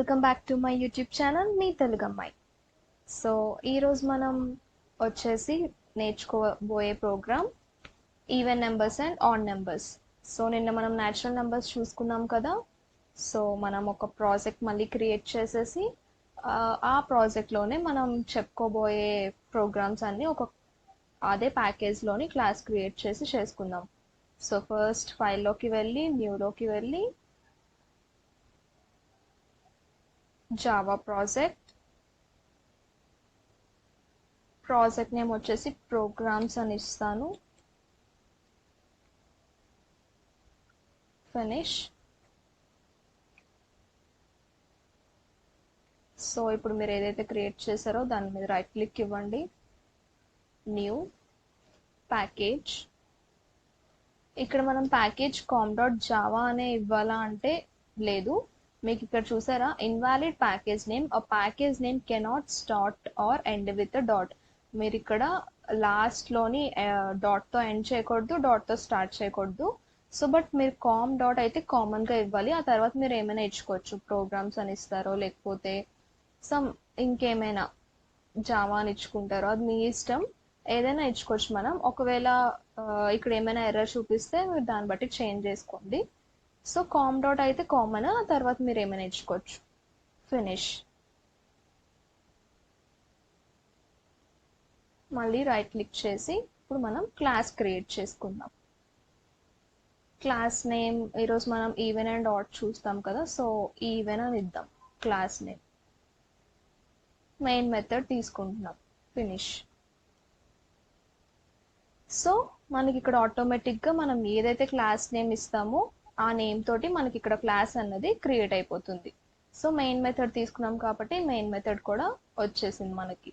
Welcome back to my YouTube channel మీ తెలుగు అమ్మాయి. So ఈరోజు మనం వచ్చేసి నేర్చుకోబోయే program even numbers and odd numbers. So నిన్న మనం న్యాచురల్ నెంబర్స్ చూసుకున్నాం కదా. సో మనం ఒక ప్రాజెక్ట్ మళ్ళీ క్రియేట్ చేసేసి ఆ ప్రాజెక్ట్లోనే మనం చెప్పుకోబోయే ప్రోగ్రామ్స్ అన్నీ అదే ప్యాకేజ్లోని క్లాస్ క్రియేట్ చేసి చేసుకుందాం. సో ఫస్ట్ ఫైల్లోకి వెళ్ళి న్యూలోకి వెళ్ళి జావా ప్రాజెక్ట్ నేమ్ వచ్చేసి ప్రోగ్రామ్స్ అని ఇస్తాను. ఫినిష్. సో ఇప్పుడు మీరు ఏదైతే క్రియేట్ చేశారో దాని మీద రైట్ క్లిక్ ఇవ్వండి, న్యూ ప్యాకేజ్. ఇక్కడ మనం ప్యాకేజ్ com.java అనే ఇవ్వాలా అంటే లేదు. మీకు ఇక్కడ చూసారా, invalid package name, a package name cannot start or end with dot. మీరు ఇక్కడ లాస్ట్లోని డాట్తో ఎండ్ చేయకూడదు, డాట్తో స్టార్ట్ చేయకూడదు. సో బట్ మీరు కామ్ డాట్ అయితే కామన్గా ఇవ్వాలి. ఆ తర్వాత మీరు ఏమైనా ఇచ్చుకోవచ్చు, ప్రోగ్రామ్స్ అని ఇస్తారో లేకపోతే ఇంకేమైనా జావా అని ఇచ్చుకుంటారో అది మీ ఇష్టం, ఏదైనా ఇచ్చుకోవచ్చు. మనం ఒకవేళ ఇక్కడ ఏమైనా ఎర్రర్ చూపిస్తే మీరు దాన్ని బట్టి చేంజ్ చేసుకోండి. సో కామ్ డాట్ అయితే కామన్, ఆ తర్వాత మీరు ఏమైనా ఇచ్చుకోవచ్చు. ఫినిష్. మళ్ళీ రైట్ క్లిక్ చేసి ఇప్పుడు మనం క్లాస్ క్రియేట్ చేసుకుందాం. క్లాస్ నేమ్ ఈరోజు మనం ఈవెన్ అండ్ ఆడ్ చూస్తాం కదా, సో ఈవెన్ అని ఇద్దాం క్లాస్ నేమ్. మెయిన్ మెథడ్ తీసుకుంటున్నాం. ఫినిష్. సో మనకి ఇక్కడ ఆటోమేటిక్గా మనం ఏదైతే క్లాస్ నేమ్ ఇస్తామో ఆ నేమ్ తోటి మనకి ఇక్కడ క్లాస్ అన్నది క్రియేట్ అయిపోతుంది. సో మెయిన్ మెథడ్ తీసుకున్నాం కాబట్టి మెయిన్ మెథడ్ కూడా వచ్చేసింది మనకి.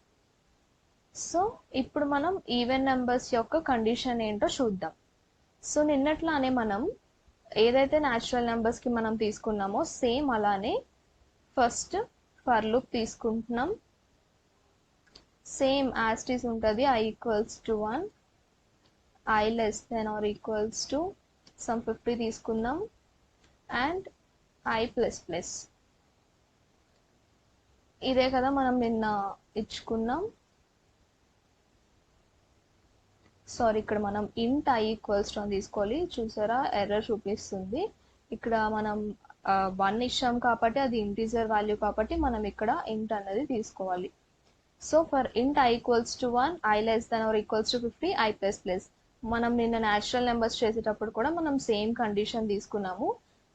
సో ఇప్పుడు మనం ఈవెన్ నెంబర్స్ యొక్క కండిషన్ ఏంటో చూద్దాం. సో నిన్నట్లానే మనం ఏదైతే న్యాచురల్ నెంబర్స్కి మనం తీసుకున్నామో సేమ్ అలానే ఫస్ట్ ఫర్ లూప్ తీసుకుంటున్నాం. సేమ్ యాజ్ ఇట్ ఈస్ ఉంటుంది. I = 1, I <= some 50 తీసుకుందాం అండ్ I++. ఇదే కదా మనం నిన్న ఇచ్చుకున్నాం. సారీ, ఇక్కడ మనం int I = అని తీసుకోవాలి. చూసారా, ఎర్రర్ చూపిస్తుంది. ఇక్కడ మనం 1 ఇచ్చాం కాబట్టి అది ఇంటీజర్ వాల్యూ కాబట్టి మనం ఇక్కడ int అన్నది తీసుకోవాలి. So for int I = 1, I <= 50, I++. మనం నిన్న న్యాచురల్ నెంబర్స్ చేసేటప్పుడు కూడా మనం సేమ్ కండిషన్ తీసుకున్నాము.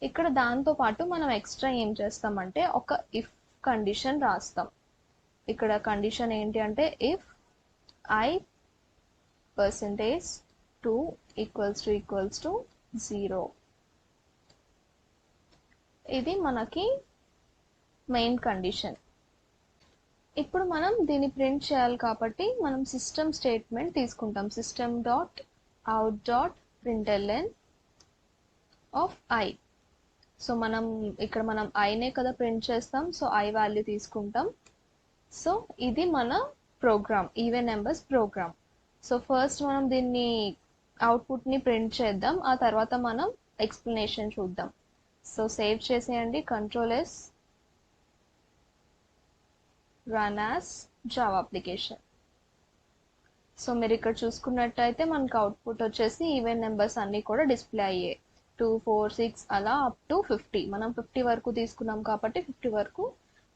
ఇక్కడ దాంతో పాటు మనం ఎక్స్ట్రా ఏం చేస్తామంటే ఒక ఇఫ్ కండిషన్ రాస్తాం. ఇక్కడ కండిషన్ ఏంటి అంటే ఇఫ్ I%2 = 0. ఇది మనకి మెయిన్ కండిషన్. ఇప్పుడు మనం దీన్ని ప్రింట్ చేయాలి కాబట్టి మనం సిస్టమ్ స్టేట్మెంట్ తీసుకుంటాం. system.out.println of I. సో మనం ఇక్కడ మనం ఐనే కదా ప్రింట్ చేస్తాం, సో I వాల్యూ తీసుకుంటాం. సో ఇది మన program, even numbers program. So first మనం దీన్ని అవుట్పుట్ని ప్రింట్ చేద్దాం, ఆ తర్వాత మనం ఎక్స్ప్లెనేషన్ చూద్దాం. సో సేవ్ చేసేయండి, Ctrl+S, run as Java application. So మీరు ఇక్కడ చూసుకున్నట్టయితే మనకు అవుట్పుట్ వచ్చేసి ఈవెన్ నెంబర్స్ అన్నీ కూడా డిస్ప్లే అయ్యాయి. 2, 4, 6 అలా అప్ టు 50. మనం 50 వరకు తీసుకున్నాం కాబట్టి 50 వరకు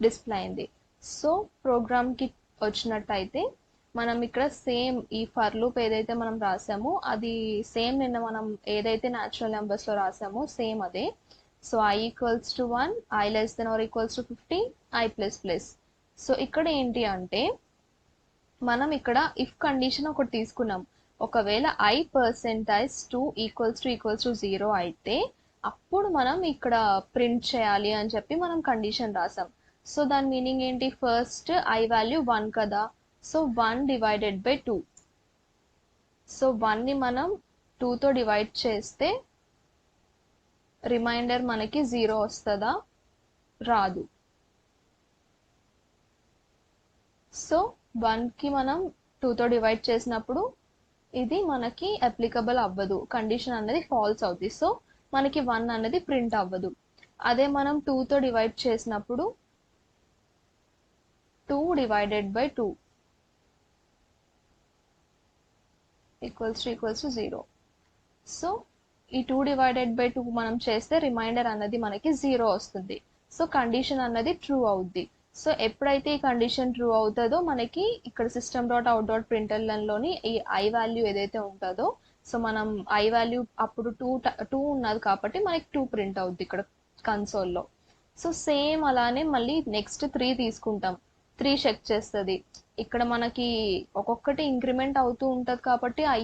డిస్ప్లే అయింది. సో ప్రోగ్రామ్కి వచ్చినట్టయితే మనం ఇక్కడ సేమ్ ఈ ఫర్ లూప్ ఏదైతే మనం రాసామో అది సేమ్ నిన్న మనం ఏదైతే న్యాచురల్ నెంబర్స్లో రాసామో సేమ్ అదే. So I = 1, I <= 50, I++. So ఇక్కడ ఏంటి అంటే మనం ఇక్కడ ఇఫ్ కండిషన్ ఒకటి తీసుకున్నాం. ఒకవేళ I%2 = 0 అయితే అప్పుడు మనం ఇక్కడ ప్రింట్ చేయాలి అని చెప్పి మనం కండిషన్ రాసాం. సో దాని మీనింగ్ ఏంటి, ఫస్ట్ I వాల్యూ 1 కదా, సో 1/2. సో 1ని మనం 2తో డివైడ్ చేస్తే రిమైండర్ మనకి 0 వస్తుందా, రాదు. సో 1కి మనం 2తో డివైడ్ చేసినప్పుడు ఇది మనకి అప్లికబుల్ అవ్వదు, కండిషన్ అనేది ఫాల్స్ అవుతుంది. సో మనకి 1 అనేది ప్రింట్ అవ్వదు. అదే మనం 2తో డివైడ్ చేసినప్పుడు 2 divided by 2 equals to 0. So ఈ 2 divided by 2 మనం చేస్తే రిమైండర్ అన్నది మనకి 0 వస్తుంది. సో కండిషన్ అన్నది ట్రూ అవుద్ది. సో ఎప్పుడైతే ఈ కండిషన్ ట్రూ అవుతుందో మనకి ఇక్కడ సిస్టమ్ డాట్ అవుట్ డాట్ ప్రింట్ఎల్ఎన్లోని ఈ ఐ వాల్యూ ఏదైతే ఉంటుందో, సో మనం ఐ వాల్యూ అప్పుడు 2 ఉన్నది కాబట్టి మనకి 2 ప్రింట్ అవుద్ది ఇక్కడ కన్సోల్లో. సో సేమ్ అలానే మళ్ళీ నెక్స్ట్ 3 తీసుకుంటాం. 3 చెక్ చేస్తుంది. ఇక్కడ మనకి ఒక్కొక్కటి ఇంక్రిమెంట్ అవుతూ ఉంటుంది కాబట్టి ఐ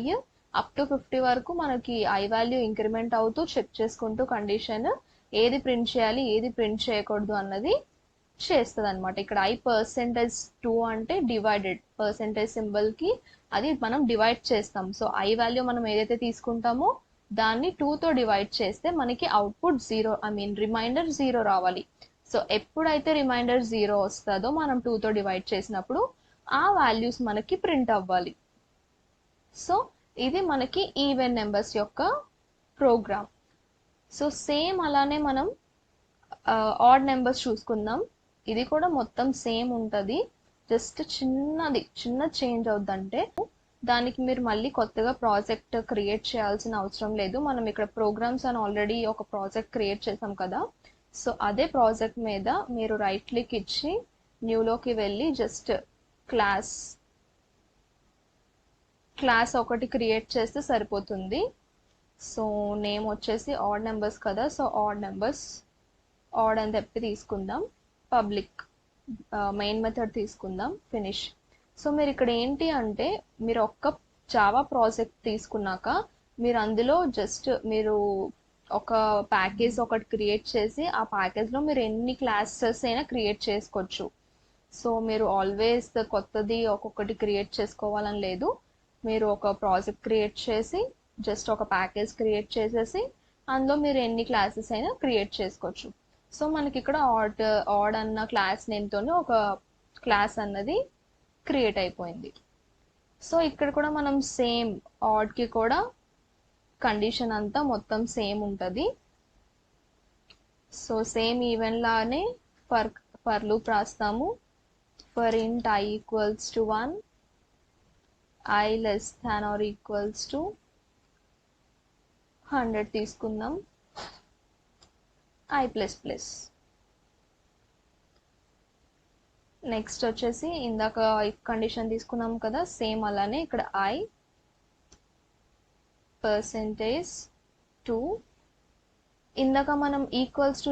అప్ టు 50 వరకు మనకి ఐ వాల్యూ ఇంక్రిమెంట్ అవుతూ చెక్ చేసుకుంటూ కండిషన్ ఏది ప్రింట్ చేయాలి ఏది ప్రింట్ చేయకూడదు అన్నది చేస్తుంది అనమాట. ఇక్కడ ఐ పర్సెంటేజ్ 2 అంటే డివైడెడ్ పర్సెంటేజ్ సింబల్కి అది మనం డివైడ్ చేస్తాం. సో ఐ వాల్యూ మనం ఏదైతే తీసుకుంటామో దాన్ని 2తో డివైడ్ చేస్తే మనకి అవుట్పుట్ 0 రిమైండర్ 0 రావాలి. సో ఎప్పుడైతే రిమైండర్ 0 వస్తుందో మనం 2తో డివైడ్ చేసినప్పుడు ఆ వాల్యూస్ మనకి ప్రింట్ అవ్వాలి. సో ఇది మనకి ఈవెన్ నెంబర్స్ యొక్క ప్రోగ్రామ్. సో సేమ్ అలానే మనం ఆడ్ నెంబర్స్ చూసుకుందాం. ఇది కూడా మొత్తం సేమ్ ఉంటుంది. జస్ట్ చిన్న చేంజ్ అవుద్దంటే దానికి మీరు మళ్ళీ కొత్తగా ప్రాజెక్ట్ క్రియేట్ చేయాల్సిన అవసరం లేదు. మనం ఇక్కడ ప్రోగ్రామ్స్ అని ఆల్రెడీ ఒక ప్రాజెక్ట్ క్రియేట్ చేసాం కదా. సో అదే ప్రాజెక్ట్ మీద మీరు రైట్ క్లిక్ ఇచ్చి న్యూలోకి వెళ్ళి జస్ట్ క్లాస్ ఒకటి క్రియేట్ చేస్తే సరిపోతుంది. సో నేమ్ వచ్చేసి ఆడ్ నెంబర్స్ కదా, సో ఆడ్ నెంబర్స్ ఆడ్ అని చెప్పి తీసుకుందాం. పబ్లిక్ మెయిన్ మెథడ్ తీసుకుందాం. ఫినిష్. సో మీరు ఇక్కడ ఏంటి అంటే మీరు ఒక్క జావా ప్రాజెక్ట్ తీసుకున్నాక మీరు అందులో జస్ట్ మీరు ఒక ప్యాకేజ్ ఒకటి క్రియేట్ చేసి ఆ ప్యాకేజ్లో మీరు ఎన్ని క్లాసెస్ అయినా క్రియేట్ చేసుకోవచ్చు. సో మీరు ఆల్వేస్ కొత్తది ఒక్కొక్కటి క్రియేట్ చేసుకోవాలని లేదు. మీరు ఒక ప్రాజెక్ట్ క్రియేట్ చేసి జస్ట్ ఒక ప్యాకేజ్ క్రియేట్ చేసేసి అందులో మీరు ఎన్ని క్లాసెస్ అయినా క్రియేట్ చేసుకోవచ్చు. సో మనకి ఇక్కడ ఆడ్ అన్న క్లాస్ నేమ్తోనే ఒక క్లాస్ అన్నది క్రియేట్ అయిపోయింది. సో ఇక్కడ కూడా మనం సేమ్ ఆడ్కి కూడా కండిషన్ అంతా మొత్తం సేమ్ ఉంటుంది. సో సేమ్ ఈవెన్ లానే ఫర్ లూప్ రాస్తాము. ఫర్ ఇంట్ I equals to 1, I less than or equals to 100 తీసుకుందాం. I++. నెక్స్ట్ వచ్చేసి ఇందాక ఇఫ్ కండిషన్ తీసుకున్నాం కదా, సేమ్ అలానే ఇక్కడ I పర్సెంటేజ్ 2. ఇందాక మనం ఈక్వల్స్ టు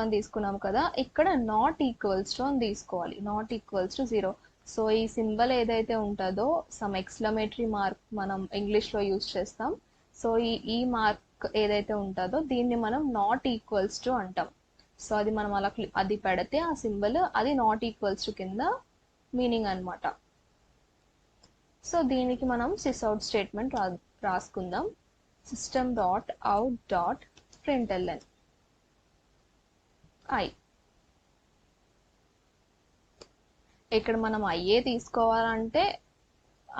అని తీసుకున్నాం కదా, ఇక్కడ నాట్ ఈక్వల్స్ టు అని తీసుకోవాలి. Not equals to 0. సో ఈ సింబల్ ఏదైతే ఉంటుందో సమ్ ఎక్స్క్లమేటరీ మార్క్ మనం ఇంగ్లీష్లో యూజ్ చేస్తాం. సో ఈ మార్క్ ఏదైతే ఉంటుందో దీన్ని మనం నాట్ ఈక్వల్స్ టు అంటాం. సో అది మనం అలా అది పెడితే ఆ సింబల్ అది నాట్ ఈక్వల్స్ టు కింద మీనింగ్ అనమాట. సో దీనికి మనం సిస్అవుట్ స్టేట్మెంట్ రాసుకుందాం. System dot out dot println I. ఇక్కడ మనం ఐఏ తీసుకోవాలంటే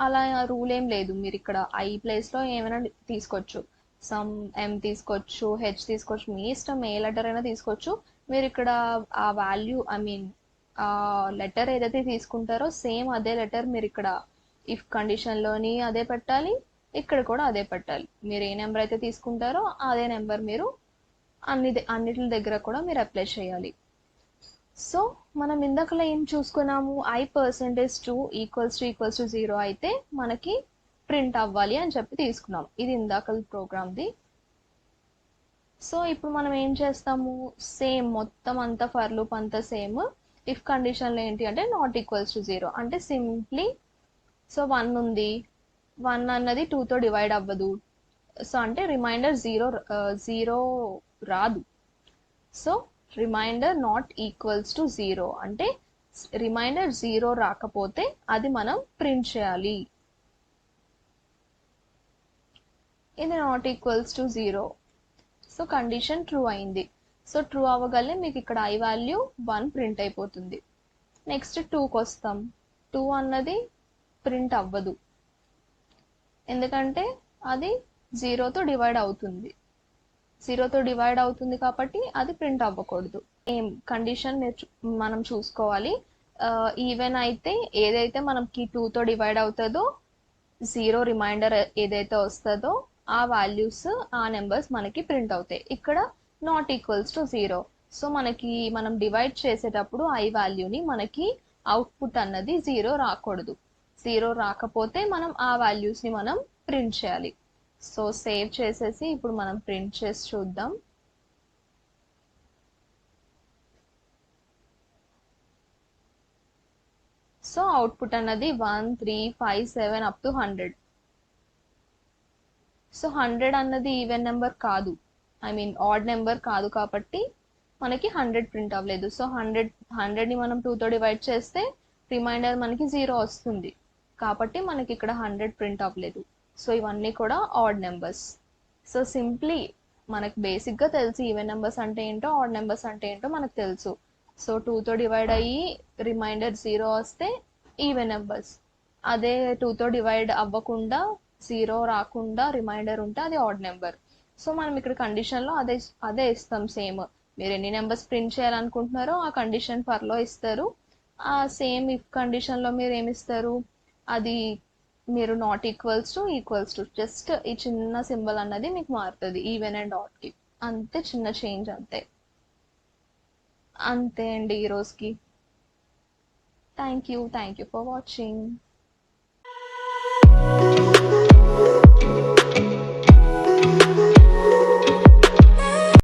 అలా రూల్ ఏం లేదు. మీరు ఇక్కడ ఐ ప్లేస్లో ఏమైనా తీసుకోవచ్చు. సమ్ ఎం తీసుకోవచ్చు, హెచ్ తీసుకోవచ్చు, మీ ఇష్టం ఏ లెటర్ అయినా తీసుకోవచ్చు. మీరు ఇక్కడ ఆ వాల్యూ ఆ లెటర్ ఏదైతే తీసుకుంటారో సేమ్ అదే లెటర్ మీరు ఇక్కడ ఇఫ్ కండిషన్లోని అదే పెట్టాలి, ఇక్కడ కూడా అదే పెట్టాలి. మీరు ఏ నెంబర్ అయితే తీసుకుంటారో అదే నెంబర్ మీరు అన్నిటి దగ్గర కూడా మీరు అప్లై చేయాలి. సో మనం ఇందాకలా ఏం చూసుకున్నాము, I పర్సెంటేజ్ 2 ఈక్వల్స్ టు 0 అయితే మనకి ప్రింట్ అవ్వాలి అని చెప్పి తీసుకున్నాం. ఇది ఇందాక ప్రోగ్రామ్ది. సో ఇప్పుడు మనం ఏం చేస్తాము, సేమ్ మొత్తం అంతా ఫర్ లూప్ అంతా సేమ్. ఇఫ్ కండిషన్లో ఏంటి అంటే నాట్ ఈక్వల్స్ టు 0 అంటే సింప్లీ సో 1 ఉంది, 1 అన్నది 2తో డివైడ్ అవ్వదు. సో అంటే రిమైండర్ 0 రాదు. So remainder not equals to 0 అంటే రిమైండర్ 0 రాకపోతే అది మనం ప్రింట్ చేయాలి. ఇది not equals to 0. So condition true అయింది. సో ట్రూ అవ్వగలే మీకు ఇక్కడ I వాల్యూ 1 ప్రింట్ అయిపోతుంది. నెక్స్ట్ 2కి వస్తాం. 2 అన్నది ప్రింట్ అవ్వదు ఎందుకంటే అది 0తో డివైడ్ అవుతుంది. 0తో డివైడ్ అవుతుంది కాబట్టి అది ప్రింట్ అవ్వకూడదు. ఏం కండిషన్ మనం చూసుకోవాలి. ఈవెన్ అయితే ఏదైతే మనకి 2తో డివైడ్ అవుతుందో, జీరో రిమైండర్ ఏదైతే వస్తుందో ఆ వాల్యూస్, ఆ నెంబర్స్ మనకి ప్రింట్ అవుతాయి. ఇక్కడ not equals to zero. So మనకి మనం డివైడ్ చేసేటప్పుడు ఐ వాల్యూని మనకి అవుట్పుట్ అన్నది జీరో రాకూడదు. జీరో రాకపోతే మనం ఆ వాల్యూస్ని మనం ప్రింట్ చేయాలి. సో సేవ్ చేసేసి ఇప్పుడు మనం ప్రింట్ చేసి చూద్దాం. సో అవుట్పుట్ అన్నది 1 3 5 7 అప్ టు 100. సో 100 అన్నది ఈవెన్ నెంబర్ కాదు, ఐ మీన్ ఆడ్ నెంబర్ కాదు, కాబట్టి మనకి 100 ప్రింట్ అవ్వలేదు. సో 100ని మనం 2తో డివైడ్ చేస్తే రిమైండర్ మనకి జీరో వస్తుంది, కాబట్టి మనకి ఇక్కడ 100 ప్రింట్ అవ్వలేదు. సో ఇవన్నీ కూడా ఆడ్ నెంబర్స్. సో సింప్లీ మనకు బేసిక్గా తెలుసు ఈవెన్ నెంబర్స్ అంటే ఏంటో, ఆడ్ నెంబర్స్ అంటే ఏంటో మనకు తెలుసు. సో 2తో డివైడ్ అయ్యి రిమైండర్ జీరో వస్తే ఈవెన్ నెంబర్స్, అదే 2తో డివైడ్ అవ్వకుండా జీరో రాకుండా రిమైండర్ ఉంటే అది ఆడ్ నెంబర్. సో మనం ఇక్కడ కండిషన్లో అదే అదే ఇస్తాం సేమ్. మీరు ఎన్ని నెంబర్స్ ప్రింట్ చేయాలనుకుంటున్నారో ఆ కండిషన్ ఫర్లో ఇస్తారు. ఆ సేమ్ ఇఫ్ కండిషన్లో మీరు ఏమి ఇస్తారు, అది మీరు నాట్ ఈక్వల్స్ టు జస్ట్ ఈ చిన్న సింబల్ అన్నది మీకు మారుతుంది ఈవెన్ అండ్ ఆడ్కి. అంతే, చిన్న చేంజ్ అంతే. అంతే అండి ఈరోజుకి. Thank you for watching.